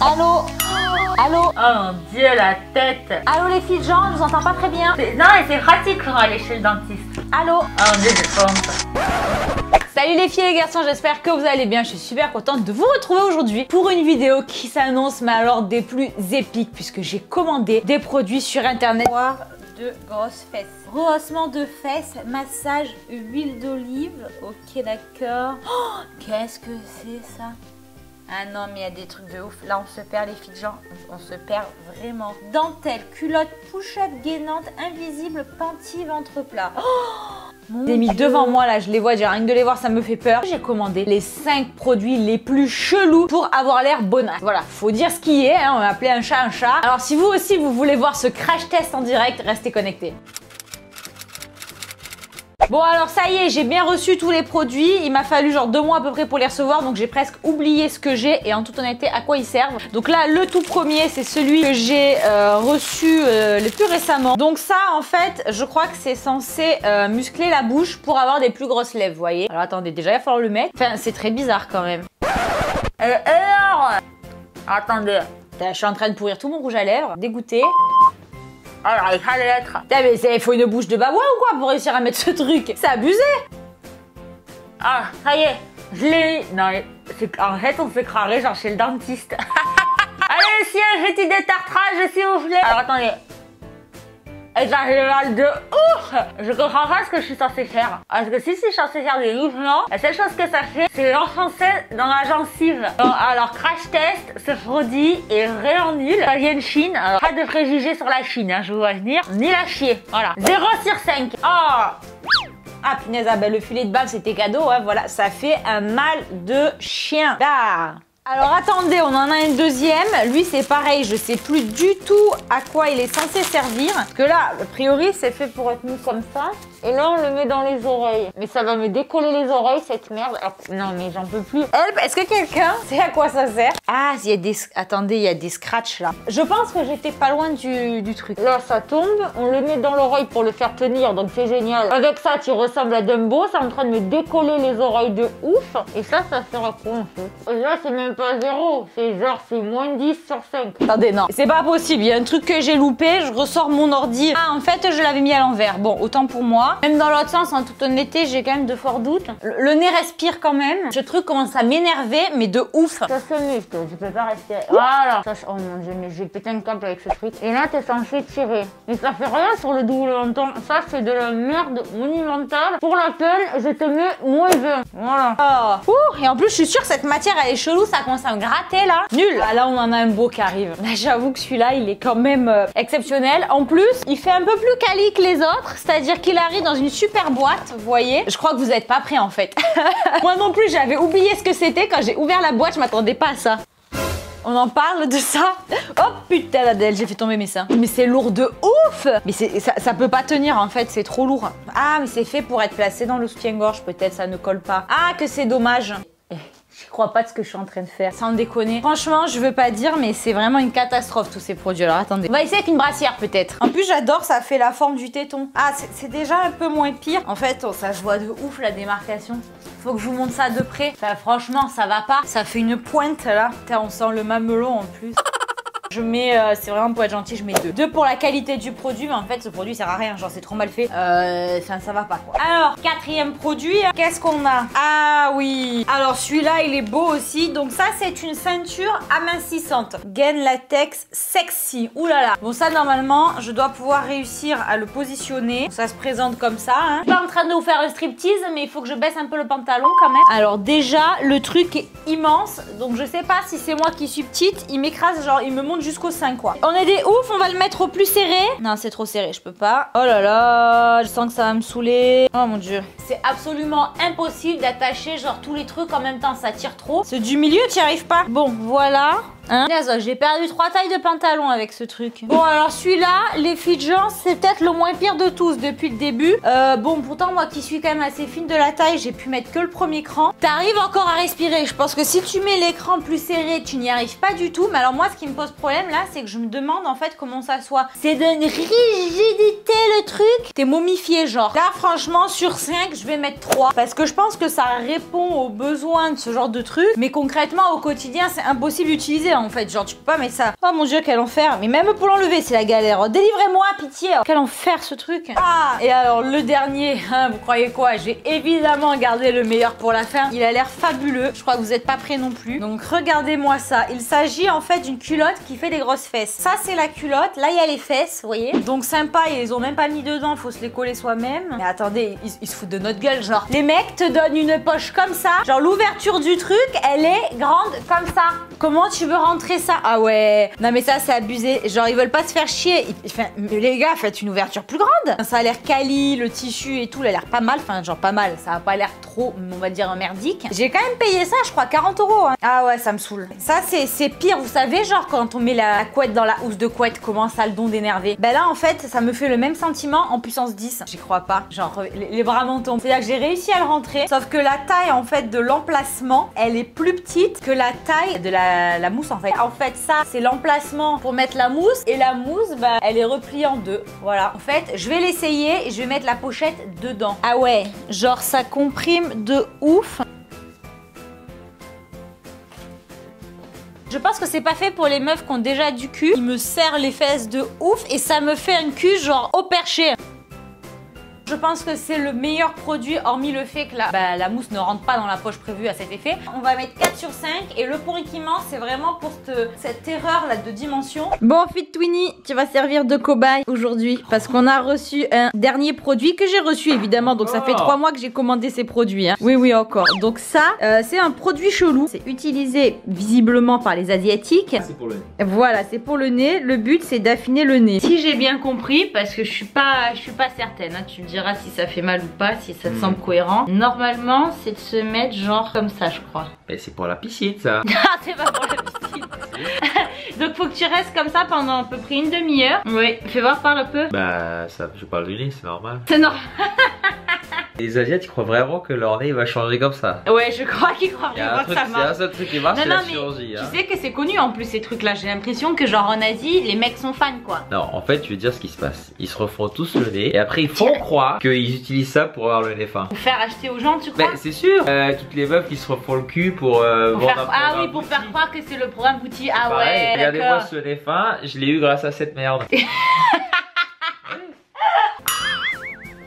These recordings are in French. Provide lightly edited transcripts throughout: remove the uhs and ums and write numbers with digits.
Allô? Allô? Oh mon dieu, la tête. Allô les filles de Jean, je vous entends pas très bien. Non, mais c'est pratique pour aller chez le dentiste. Allô? Oh mon dieu, j'ai pas honte. Salut les filles et les garçons, j'espère que vous allez bien. Je suis super contente de vous retrouver aujourd'hui pour une vidéo qui s'annonce, mais alors des plus épiques, puisque j'ai commandé des produits sur internet. De grosses fesses. Rehaussement de fesses, massage, huile d'olive. Ok, d'accord. Oh, qu'est-ce que c'est ça? Ah non, mais il y a des trucs de ouf. Là, on se perd les filles de gens. On se perd vraiment. Dentelle, culotte, push-up gainante, invisible, panty, ventre plat. Oh, j'ai mis devant moi, là, je les vois. Déjà, rien que de les voir, ça me fait peur. J'ai commandé les 5 produits les plus chelous pour avoir l'air bonasse. Voilà, faut dire ce qui est. Hein, on va appeler un chat un chat. Alors, si vous aussi, vous voulez voir ce crash test en direct, restez connectés. Bon alors ça y est, j'ai bien reçu tous les produits. Il m'a fallu genre 2 mois à peu près pour les recevoir. Donc j'ai presque oublié ce que j'ai et en toute honnêteté à quoi ils servent. Donc là le tout premier c'est celui que j'ai reçu le plus récemment. Donc ça en fait je crois que c'est censé muscler la bouche pour avoir des plus grosses lèvres, vous voyez. Alors attendez, déjà il va falloir le mettre. Enfin c'est très bizarre quand même. Alors attendez, je suis en train de pourrir tout mon rouge à lèvres. Dégoûté. Alors, il fallait être. Mais il faut une bouche de babouin ou quoi pour réussir à mettre ce truc? C'est abusé. Ah, ça y est, je l'ai. Non, en fait, on se croirait genre chez le dentiste. Allez, si j'ai petit détartrage, s'il vous plaît. Alors, attendez. Et là, j'ai mal de ouf. Je comprends pas ce que je suis censée faire. Parce que si je suis censée faire des mouvements, la seule chose que ça fait, c'est l'enfoncer dans la gencive. Alors, crash test, ce produit est vraiment nul. Ça vient de Chine. Alors, pas de préjugés sur la Chine, hein, je vous vois venir. Ni la chier. Voilà. 0 sur 5. Oh! Ah punaise, ah ben le filet de bave c'était cadeau, hein, voilà, ça fait un mal de chien. Là. Alors attendez, on en a un deuxième. Lui c'est pareil, je sais plus du tout à quoi il est censé servir. Parce que là, a priori c'est fait pour être mis comme ça. Et là on le met dans les oreilles. Mais ça va me décoller les oreilles cette merde. Alors, non mais j'en peux plus. Help, est-ce que quelqu'un sait à quoi ça sert? Ah, il y a des... Attendez, il y a des scratchs là. Je pense que j'étais pas loin du truc. Là ça tombe, on le met dans l'oreille pour le faire tenir, donc c'est génial. Avec ça tu ressembles à Dumbo, c'est en train de me décoller les oreilles de ouf. Et ça sert à quoi en fait? Et là c'est même pas 0, c'est genre c'est moins 10 sur 5. Attendez, non, c'est pas possible, il y a un truc que j'ai loupé, je ressors mon ordi. Ah, en fait, je l'avais mis à l'envers. Bon, autant pour moi. Même dans l'autre sens, en toute honnêteté, j'ai quand même de forts doutes. Le nez respire quand même. Ce truc commence à m'énerver, mais de ouf. Ça se muscle, je peux pas respirer. Voilà. Ça, oh mon dieu, mais j'ai pété un câble avec ce truc. Et là, t'es censé tirer. Mais ça fait rien sur le double longtemps. Ça, c'est de la merde monumentale. Pour laquelle je te mets moins 20. Voilà. Oh. Et en plus, je suis sûre que cette matière, elle est chelou, ça commence à me gratter là. Nul. Ah, là, on en a un beau qui arrive. J'avoue que celui-là, il est quand même exceptionnel. En plus, il fait un peu plus quali que les autres. C'est-à-dire qu'il arrive dans une super boîte, vous voyez. Je crois que vous n'êtes pas prêts en fait. Moi non plus, j'avais oublié ce que c'était. Quand j'ai ouvert la boîte, je m'attendais pas à ça. On en parle de ça. Oh putain Adèle, j'ai fait tomber mes seins. Mais c'est lourd de ouf. Mais ça peut pas tenir en fait, c'est trop lourd. Ah mais c'est fait pour être placé dans le soutien-gorge, peut-être ça ne colle pas. Ah que c'est dommage. Je crois pas de ce que je suis en train de faire, sans déconner. Franchement, je veux pas dire, mais c'est vraiment une catastrophe tous ces produits. Alors attendez, on va essayer avec une brassière peut-être. En plus, j'adore, ça fait la forme du téton. Ah, c'est déjà un peu moins pire. En fait, oh, ça se voit de ouf la démarcation. Faut que je vous montre ça de près. Enfin, franchement, ça va pas. Ça fait une pointe là. Putain, on sent le mamelon en plus. Je mets, c'est vraiment pour être gentil, je mets 2. 2 pour la qualité du produit, mais en fait ce produit sert à rien, genre c'est trop mal fait. Enfin ça va pas quoi. Alors, 4e produit, qu'est-ce qu'on a? Ah oui. Alors celui-là il est beau aussi. Donc ça c'est une ceinture amincissante. Gain latex sexy. Ouh là là. Bon ça normalement je dois pouvoir réussir à le positionner. Ça se présente comme ça. Hein. Je suis pas en train de vous faire le striptease, mais il faut que je baisse un peu le pantalon quand même. Alors déjà le truc est immense. Donc je sais pas si c'est moi qui suis petite. Il m'écrase, genre il me monte jusqu'au sein quoi. On est des ouf, on va le mettre au plus serré. Non c'est trop serré, je peux pas. Oh là là, je sens que ça va me saouler. Oh mon dieu. C'est absolument impossible d'attacher genre tous les trucs en même temps, ça tire trop. Ceux du milieu tu n'y arrives pas. Bon voilà. Hein? J'ai perdu 3 tailles de pantalon avec ce truc. Bon alors celui-là, les filles de gens, c'est peut-être le moins pire de tous depuis le début. Bon pourtant moi qui suis quand même assez fine de la taille, j'ai pu mettre que le premier cran. T'arrives encore à respirer. Je pense que si tu mets l'écran plus serré, tu n'y arrives pas du tout. Mais alors moi ce qui me pose problème là, c'est que je me demande en fait comment ça soit. C'est d'une rigidité le truc. T'es momifié genre. Là franchement sur 5, je vais mettre 3. Parce que je pense que ça répond aux besoins de ce genre de truc. Mais concrètement au quotidien, c'est impossible d'utiliser. utiliser en fait. Genre tu peux pas mettre ça. Oh mon dieu, quel enfer. Mais même pour l'enlever, c'est la galère. Oh, délivrez-moi, pitié. Oh, quel enfer ce truc. Ah, et alors le dernier, hein, vous croyez quoi? J'ai évidemment gardé le meilleur pour la fin. Il a l'air fabuleux. Je crois que vous n'êtes pas prêts non plus. Donc regardez-moi ça. Il s'agit en fait d'une culotte qui fait des grosses fesses. Ça c'est la culotte. Là il y a les fesses, vous voyez. Donc sympa, ils les ont même pas mis dedans. Faut se les coller soi-même. Mais attendez, ils se foutent de notre gueule. Genre, les mecs te donnent une poche comme ça. Genre l'ouverture du truc, elle est grande comme ça. Comment tu veux rentrer ça? Ah ouais. Non mais ça c'est abusé. Genre ils veulent pas se faire chier. Enfin, mais les gars, faites une ouverture plus grande. Ça a l'air quali, le tissu et tout, il a l'air pas mal. Enfin genre pas mal. Ça a pas l'air trop, on va dire, merdique. J'ai quand même payé ça, je crois 40 €. Hein. Ah ouais, ça me saoule. Ça c'est pire, vous savez, genre quand on met la couette dans la housse de couette, comment ça a le don d'énerver. Ben là en fait, ça me fait le même sentiment en puissance 10. J'y crois pas. Genre les bras m'en tombent. C'est-à-dire que j'ai réussi à le rentrer, sauf que la taille en fait de l'emplacement, elle est plus petite que la taille de la mousse en fait. En fait, ça c'est l'emplacement pour mettre la mousse et la mousse, bah, elle est repliée en deux. Voilà. En fait, je vais l'essayer et je vais mettre la pochette dedans. Ah ouais, genre ça comprime de ouf. Je pense que c'est pas fait pour les meufs qui ont déjà du cul. Il me serre les fesses de ouf et ça me fait un cul genre au perché. Je pense que c'est le meilleur produit, hormis le fait que la mousse ne rentre pas dans la poche prévue à cet effet. On va mettre 4 sur 5 et le point qui manque, c'est vraiment pour cette erreur là de dimension. Bon, Fit Twinny, tu vas servir de cobaye aujourd'hui parce qu'on a reçu un dernier produit que j'ai reçu évidemment. Donc ça fait 3 mois que j'ai commandé ces produits. Hein. Oui, encore. Donc ça, c'est un produit chelou. C'est utilisé visiblement par les Asiatiques. C'est pour le nez. Voilà, c'est pour le nez. Le but, c'est d'affiner le nez. Si j'ai bien compris, parce que je suis pas certaine, hein, tu me diras si ça fait mal ou pas, si ça te semble cohérent. Normalement, c'est de se mettre genre comme ça, je crois. Mais c'est pour la piscine, ça. Ah, c'est pas pour la piscine. Donc faut que tu restes comme ça pendant à peu près une demi-heure. Oui, fais voir, parle un peu. Bah, ça, je parle du nez, c'est normal. C'est normal. Les Asiates, ils croient vraiment que leur nez va changer comme ça. Ouais, je crois qu'ils croient vraiment que ça marche. C'est un seul truc qui marche, c'est la chirurgie. Tu sais que c'est connu en plus ces trucs-là. J'ai l'impression que genre en Asie, les mecs sont fans quoi. Non, en fait, je vais dire ce qui se passe. Ils se refont tous le nez et après ils font croire qu'ils utilisent ça pour avoir le nez fin. Pour faire acheter aux gens, tu crois? Mais c'est sûr. Toutes les meufs qui se refont le cul pour faire... Ah oui, pour faire croire que c'est le programme Bouti. Ah pareil, ouais, regardez-moi ce nez fin, je l'ai eu grâce à cette merde.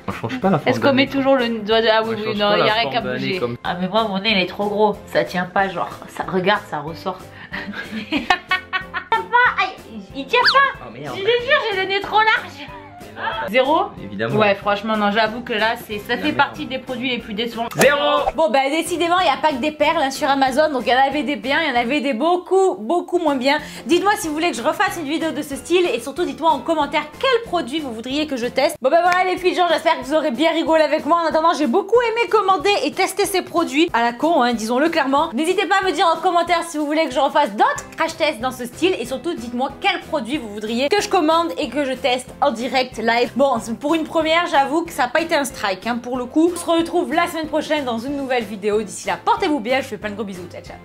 Franchement, je sais pas la forme. Est-ce qu'on met toujours le doigt de... Ah oui, moi, non, il n'y a rien qu'à bouger. Comme... Ah mais moi mon nez il est trop gros, ça tient pas genre, ça regarde, ça ressort. Aïe, il tient pas. Oh merde. Je te jure, j'ai le nez trop large. 0? Évidemment. Ouais, franchement, non, j'avoue que là, ça fait partie des produits les plus décevants. 0. Bon, bah, décidément, il n'y a pas que des perles hein, sur Amazon. Donc, il y en avait des biens, il y en avait des beaucoup moins bien. Dites-moi si vous voulez que je refasse une vidéo de ce style. Et surtout, dites-moi en commentaire quel produit vous voudriez que je teste. Bon, bah, voilà, les filles, genre, j'espère que vous aurez bien rigolé avec moi. En attendant, j'ai beaucoup aimé commander et tester ces produits. À la con, hein, disons-le clairement. N'hésitez pas à me dire en commentaire si vous voulez que je refasse d'autres crash tests dans ce style. Et surtout, dites-moi quel produit vous voudriez que je commande et que je teste en direct live. Bon, pour une première, j'avoue que ça n'a pas été un strike hein, pour le coup. On se retrouve la semaine prochaine dans une nouvelle vidéo. D'ici là, portez-vous bien, je vous fais plein de gros bisous. Ciao, ciao.